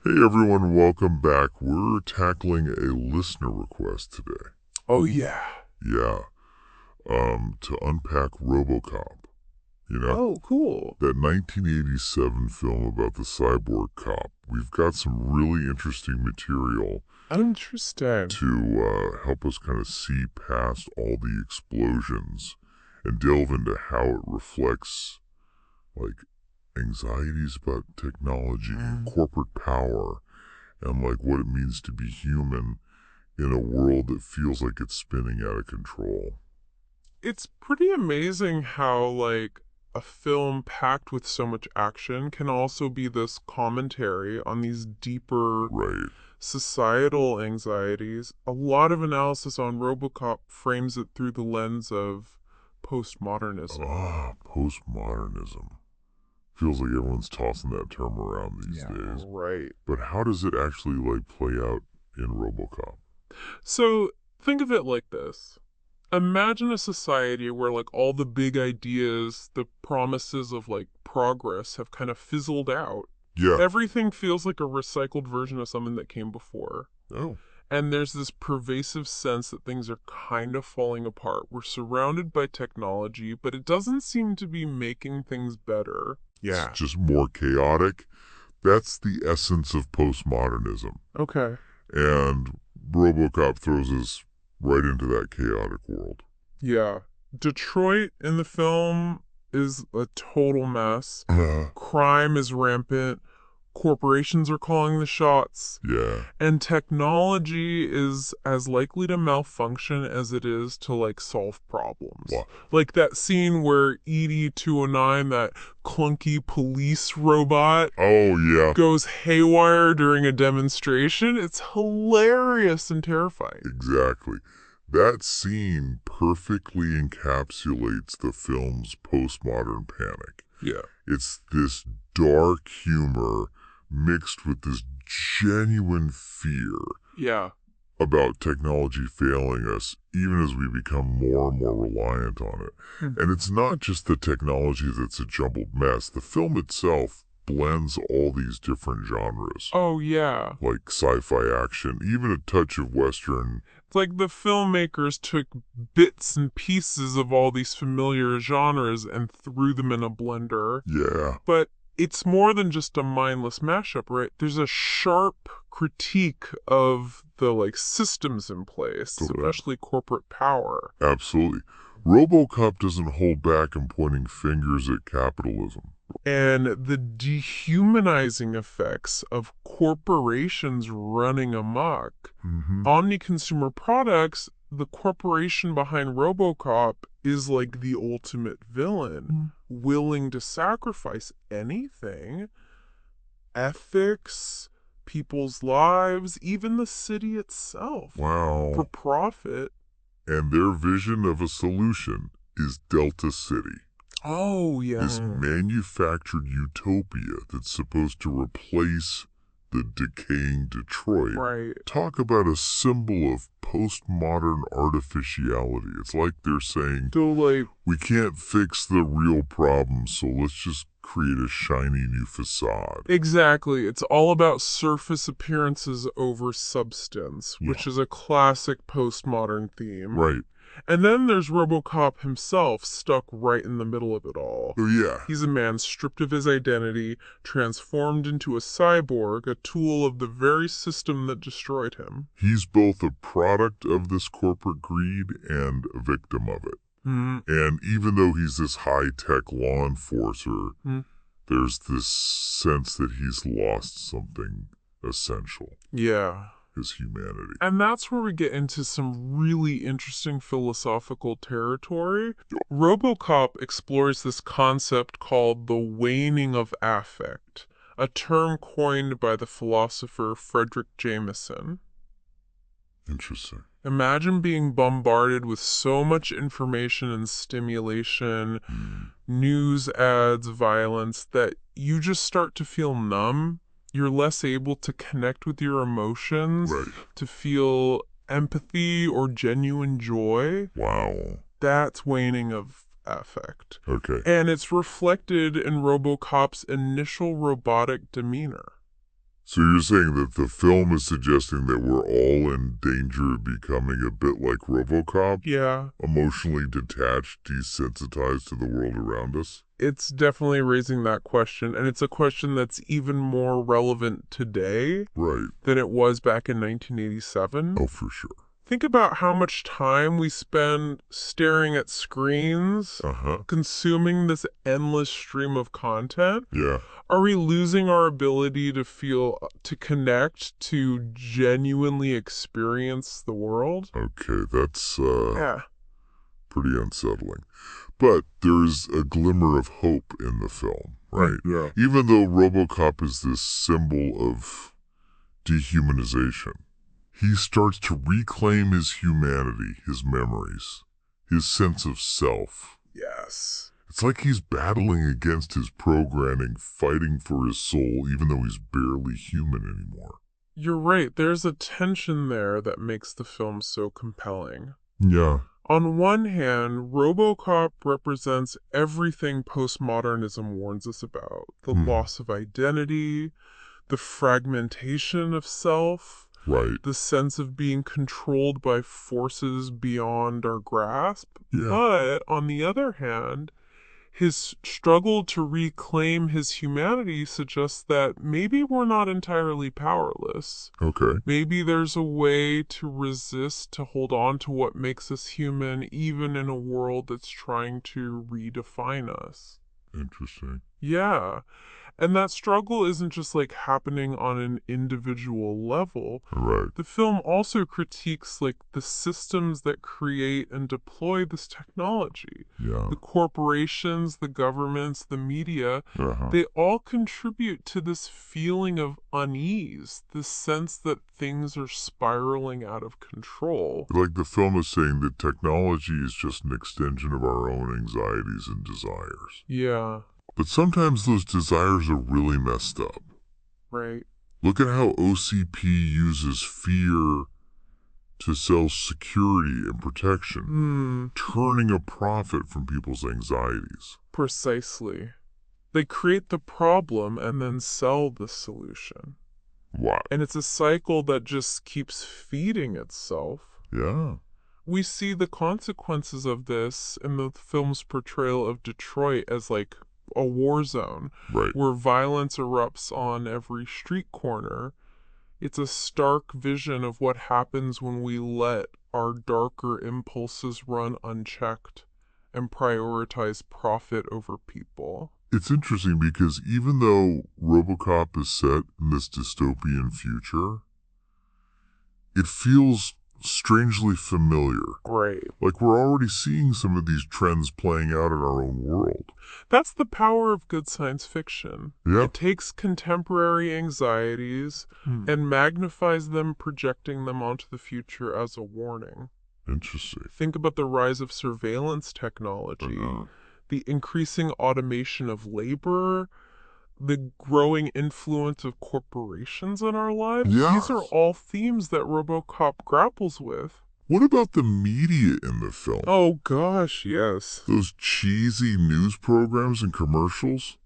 Hey everyone, welcome back. We're tackling a listener request today. Oh, yeah. Yeah, to unpack RoboCop. You know, Oh, cool. that 1987 film about the cyborg cop. We've got some really interesting material Interesting. to help us kind of see past all the explosions and delve into how it reflects, like, anxieties about technology and corporate power and, like, what it means to be human in a world that feels like it's spinning out of control. It's pretty amazing how, a film packed with so much action can also be this commentary on these deeper Right. societal anxieties. A lot of analysis on RoboCop frames it through the lens of postmodernism. Postmodernism. Feels like everyone's tossing that term around these days. Right. But how does it actually, like, play out in RoboCop? So think of it like this. Imagine a society where all the big ideas, the promises of progress have kind of fizzled out. Yeah. Everything feels like a recycled version of something that came before. Oh. And there's this pervasive sense that things are kind of falling apart. We're surrounded by technology, but it doesn't seem to be making things better. Yeah. It's just more chaotic. That's the essence of postmodernism. Okay. And RoboCop throws us right into that chaotic world. Yeah. Detroit in the film is a total mess. Crime is rampant. Corporations are calling the shots. Yeah. And technology is as likely to malfunction as it is to solve problems. What? Like that scene where ED-209, that clunky police robot, goes haywire during a demonstration. It's hilarious and terrifying. Exactly. That scene perfectly encapsulates the film's postmodern panic. Yeah. It's this dark humor mixed with this genuine fear about technology failing us, even as we become more and more reliant on it. And it's not just the technology that's a jumbled mess. The film itself blends all these different genres. Oh, yeah. Like sci-fi action, even a touch of Western. It's like the filmmakers took bits and pieces of all these familiar genres and threw them in a blender. Yeah. But it's more than just a mindless mashup, right? There's a sharp critique of the systems in place, especially corporate power. Absolutely. RoboCop doesn't hold back in pointing fingers at capitalism. And the dehumanizing effects of corporations running amok. Omni-consumer products, the corporation behind RoboCop is like the ultimate villain, willing to sacrifice anything. Ethics, people's lives, even the city itself. Wow. For profit. And their vision of a solution is Delta City. Oh, yeah. This manufactured utopia that's supposed to replace the decaying Detroit. Right. Talk about a symbol of postmodern artificiality. It's like they're saying, we can't fix the real problem, so let's just create a shiny new facade. Exactly. It's all about surface appearances over substance, which is a classic postmodern theme. Right. And then there's RoboCop himself, stuck right in the middle of it all. Oh, yeah. He's a man stripped of his identity, transformed into a cyborg, a tool of the very system that destroyed him. He's both a product of this corporate greed and a victim of it. And even though he's this high-tech law enforcer, there's this sense that he's lost something essential. Yeah. His humanity. And that's where we get into some really interesting philosophical territory. RoboCop explores this concept called the waning of affect, a term coined by the philosopher Frederick Jameson. Interesting. Imagine being bombarded with so much information and stimulation, news, ads, violence, that you just start to feel numb. You're less able to connect with your emotions, to feel empathy or genuine joy. Wow. That's waning of affect. Okay. And it's reflected in RoboCop's initial robotic demeanor. So you're saying that the film is suggesting that we're all in danger of becoming a bit like RoboCop? Yeah. Emotionally detached, desensitized to the world around us? It's definitely raising that question, and it's a question that's even more relevant today than it was back in 1987. Oh, for sure. Think about how much time we spend staring at screens, consuming this endless stream of content. Yeah. Are we losing our ability to connect, to genuinely experience the world? Okay, that's pretty unsettling. But there's a glimmer of hope in the film, right? Yeah. Even though RoboCop is this symbol of dehumanization, he starts to reclaim his humanity, his memories, his sense of self. Yes. It's like he's battling against his programming, fighting for his soul, even though he's barely human anymore. You're right. There's a tension there that makes the film so compelling. Yeah. On one hand, RoboCop represents everything postmodernism warns us about. The loss of identity, the fragmentation of self, the sense of being controlled by forces beyond our grasp. Yeah. But, on the other hand, his struggle to reclaim his humanity suggests that maybe we're not entirely powerless. Okay. Maybe there's a way to resist, to hold on to what makes us human, even in a world that's trying to redefine us. Interesting. Yeah. And that struggle isn't just like happening on an individual level. Right. The film also critiques like the systems that create and deploy this technology. Yeah. The corporations, the governments, the media, they all contribute to this feeling of unease, this sense that things are spiraling out of control. Like the film is saying that technology is just an extension of our own anxieties and desires. Yeah. But sometimes those desires are really messed up. Right. Look at how OCP uses fear to sell security and protection, turning a profit from people's anxieties. Precisely. They create the problem and then sell the solution. Wow. And it's a cycle that just keeps feeding itself. Yeah. We see the consequences of this in the film's portrayal of Detroit as like a war zone, where violence erupts on every street corner. It's a stark vision of what happens when we let our darker impulses run unchecked and prioritize profit over people. It's interesting because even though RoboCop is set in this dystopian future, it feels strangely familiar. Right. Like we're already seeing some of these trends playing out in our own world. That's the power of good science fiction. Yeah. It takes contemporary anxieties and magnifies them, projecting them onto the future as a warning. Interesting. Think about the rise of surveillance technology, the increasing automation of labor, the growing influence of corporations in our lives. Yeah. These are all themes that RoboCop grapples with. What about the media in the film? Oh gosh, yes. Those cheesy news programs and commercials?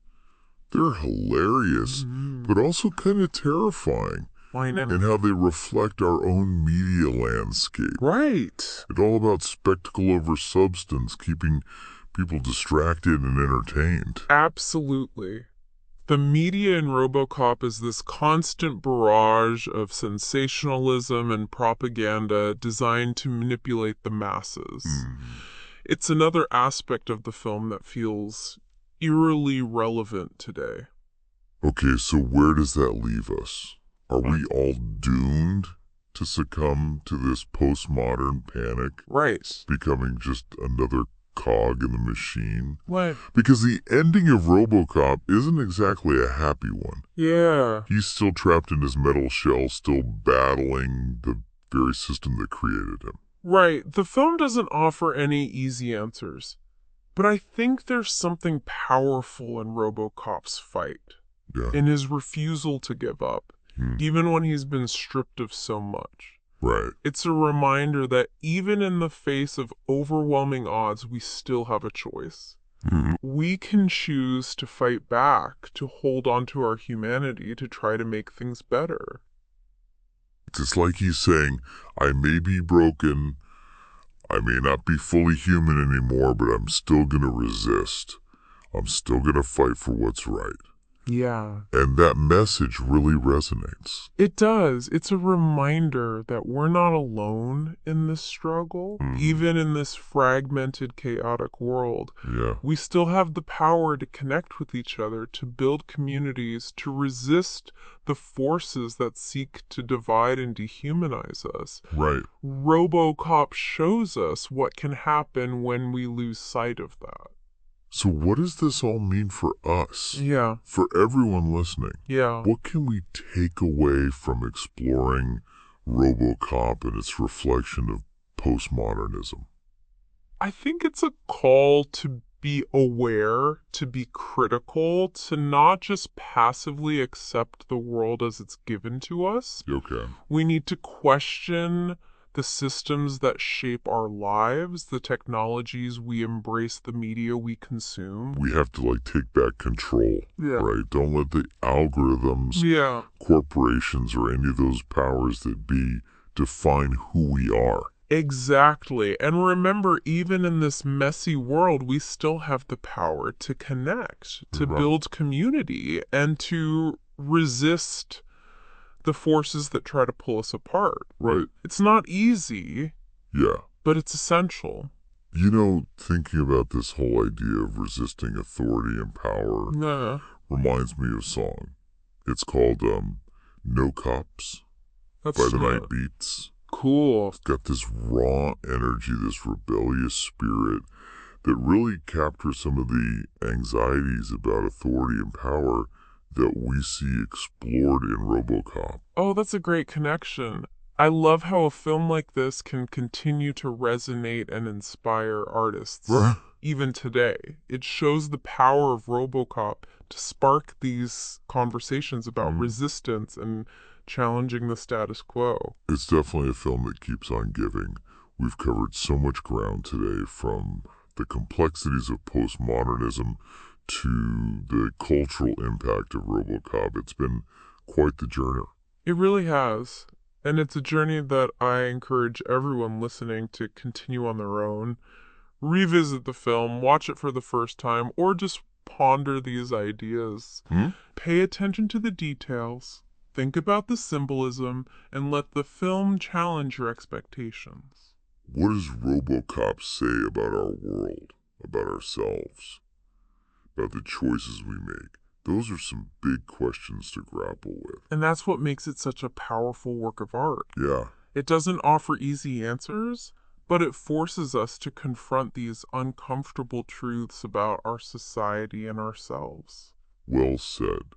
They're hilarious, but also kind of terrifying. Why not? And how they reflect our own media landscape. Right. It's all about spectacle over substance, keeping people distracted and entertained. Absolutely. The media in RoboCop is this constant barrage of sensationalism and propaganda designed to manipulate the masses. It's another aspect of the film that feels eerily relevant today. Okay, so where does that leave us? Are we all doomed to succumb to this postmodern panic? Right. Becoming just another cog in the machine? What? Because the ending of RoboCop isn't exactly a happy one. Yeah. He's still trapped in his metal shell, still battling the very system that created him. Right. The film doesn't offer any easy answers. But I think there's something powerful in RoboCop's fight. Yeah. In his refusal to give up. Even when he's been stripped of so much. Right. It's a reminder that even in the face of overwhelming odds, we still have a choice. We can choose to fight back, to hold on to our humanity, to try to make things better. It's like he's saying, I may be broken, I may not be fully human anymore, but I'm still going to resist. I'm still going to fight for what's right. Yeah. And that message really resonates. It does. It's a reminder that we're not alone in this struggle. Even in this fragmented, chaotic world, we still have the power to connect with each other, to build communities, to resist the forces that seek to divide and dehumanize us. Right. RoboCop shows us what can happen when we lose sight of that. So what does this all mean for us? Yeah. For everyone listening? Yeah. What can we take away from exploring RoboCop and its reflection of postmodernism? I think it's a call to be aware, to be critical, to not just passively accept the world as it's given to us. Okay. We need to question the systems that shape our lives, the technologies we embrace, the media we consume. We have to take back control, right? Don't let the algorithms, corporations, or any of those powers that be define who we are. Exactly. And remember, even in this messy world, we still have the power to connect, to build community, and to resist the forces that try to pull us apart. Right. It's not easy. Yeah. But it's essential. You know, thinking about this whole idea of resisting authority and power reminds me of a song. It's called No Cops by the Night Beats. Cool. It's got this raw energy, this rebellious spirit that really captures some of the anxieties about authority and power that we see explored in RoboCop. Oh, that's a great connection. I love how a film like this can continue to resonate and inspire artists, even today. It shows the power of RoboCop to spark these conversations about resistance and challenging the status quo. It's definitely a film that keeps on giving. We've covered so much ground today, from the complexities of postmodernism to the cultural impact of RoboCop. It's been quite the journey. It really has. And it's a journey that I encourage everyone listening to continue on their own. Revisit the film, watch it for the first time, or just ponder these ideas. Pay attention to the details, think about the symbolism, and let the film challenge your expectations. What does RoboCop say about our world, about ourselves, about the choices we make? Those are some big questions to grapple with. And that's what makes it such a powerful work of art. Yeah. It doesn't offer easy answers, but it forces us to confront these uncomfortable truths about our society and ourselves. Well said.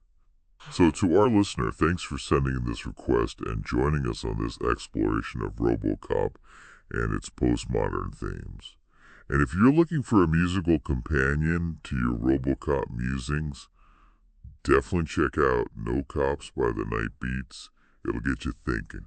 So to our listener, thanks for sending in this request and joining us on this exploration of RoboCop and its postmodern themes. And if you're looking for a musical companion to your RoboCop musings, definitely check out No Cops by the Night Beats. It'll get you thinking.